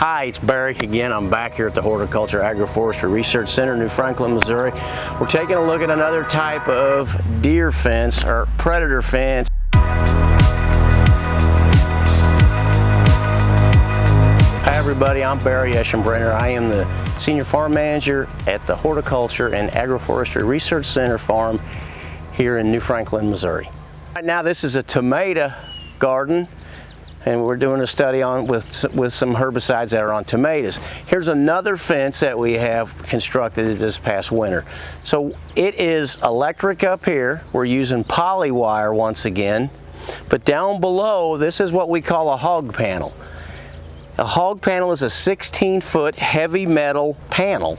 Hi, it's Barry again. I'm back here at the Horticulture Agroforestry Research Center, New Franklin, Missouri. We're taking a look at another type of deer fence, or predator fence. Hi everybody, I'm Barry Eschenbrenner. I am the Senior Farm Manager at the Horticulture and Agroforestry Research Center farm here in New Franklin, Missouri. Right now this is a tomato garden, and we're doing a study on with some herbicides that are on tomatoes. Here's another fence that we have constructed this past winter. So it is electric up here. We're using poly wire once again, but down below this is what we call a hog panel. A hog panel is a 16-foot heavy metal panel.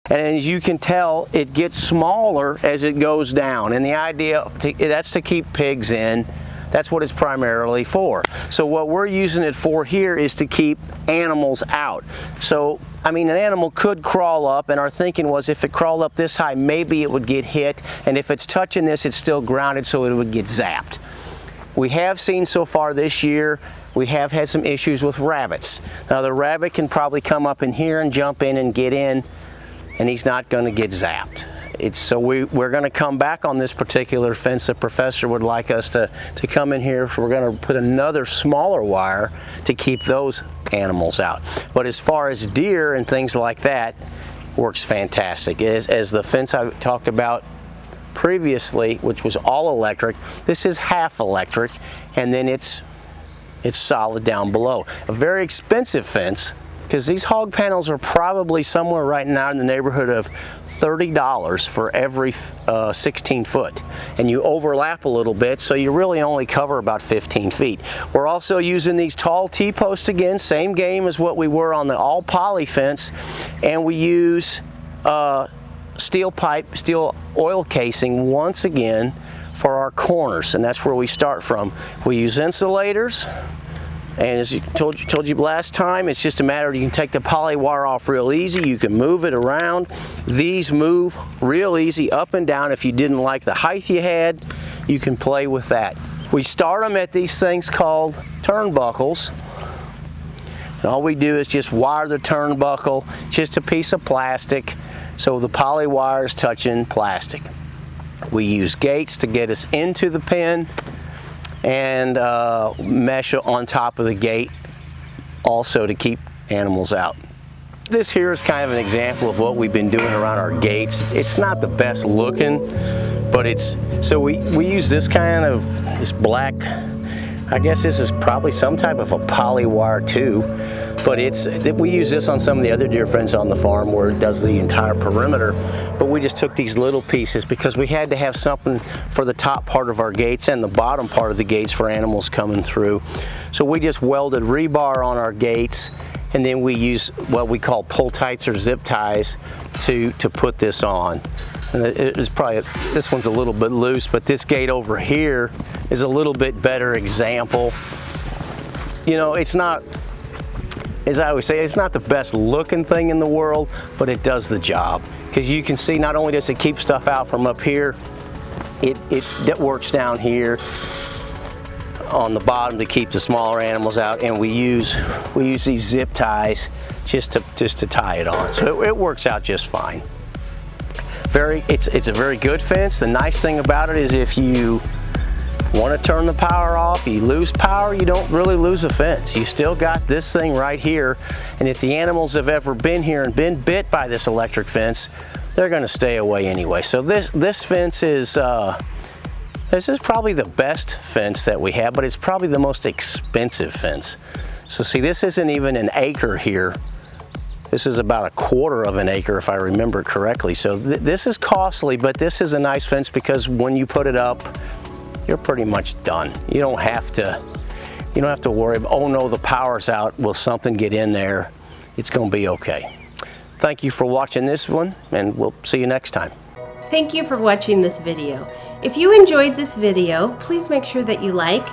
And as you can tell, it gets smaller as it goes down. And the idea, that's to keep pigs in. That's what it's primarily for. So what we're using it for here is to keep animals out. So, I mean, an animal could crawl up, and our thinking was if it crawled up this high, maybe it would get hit. And if it's touching this, it's still grounded, so it would get zapped. We have seen so far this year, we have had some issues with rabbits. Now the rabbit can probably come up in here and jump in and get in, and he's not going to get zapped. So we're going to come back on this particular fence. The professor would like us to come in here, so we're going to put another smaller wire to keep those animals out. But as far as deer and things like that, works fantastic. As the fence I talked about previously, which was all electric, this is half electric, and then it's solid down below. A very expensive fence, because these hog panels are probably somewhere right now in the neighborhood of $30 for every 16 foot. And you overlap a little bit, so you really only cover about 15 feet. We're also using these tall T-posts again, same game as what we were on the all poly fence, and we use steel pipe, steel oil casing once again for our corners, and that's where we start from. We use insulators, and as I told you last time, it's just a matter of you can take the poly wire off real easy. You can move it around. These move real easy up and down. If you didn't like the height you had, you can play with that. We start them at these things called turnbuckles. And all we do is just wire the turnbuckle, just a piece of plastic, so the poly wire is touching plastic. We use gates to get us into the pen, and mesh on top of the gate also to keep animals out. This here is kind of an example of what we've been doing around our gates. It's not the best looking, but so we use this kind of, this black, I guess this is probably some type of a poly wire too, but we use this on some of the other deer fence on the farm where it does the entire perimeter. But we just took these little pieces because we had to have something for the top part of our gates and the bottom part of the gates for animals coming through. So we just welded rebar on our gates, and then we use what we call pull tights or zip ties to put this on. And this one's a little bit loose, but this gate over here is a little bit better example. You know, it's not, as I always say, it's not the best looking thing in the world, but it does the job. Because you can see not only does it keep stuff out from up here, it works down here on the bottom to keep the smaller animals out, and we use these zip ties just to tie it on. So it works out just fine. It's a very good fence. The nice thing about it is if you want to turn the power off, you lose power, you don't really lose a fence. You still got this thing right here, and if the animals have ever been here and been bit by this electric fence, they're going to stay away anyway. So this fence is probably the best fence that we have, but it's probably the most expensive fence. So see, this isn't even an acre here. This is about 1/4 of an acre if I remember correctly. So this is costly, but this is a nice fence because when you put it up, you're pretty much done. You don't have to worry about, oh no, the power's out, will something get in there? It's going to be okay. Thank you for watching this one, and we'll see you next time. Thank you for watching this video. If you enjoyed this video, please make sure that you like,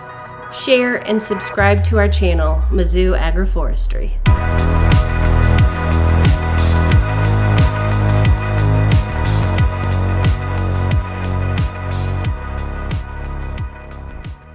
share, and subscribe to our channel, Mizzou Agroforestry.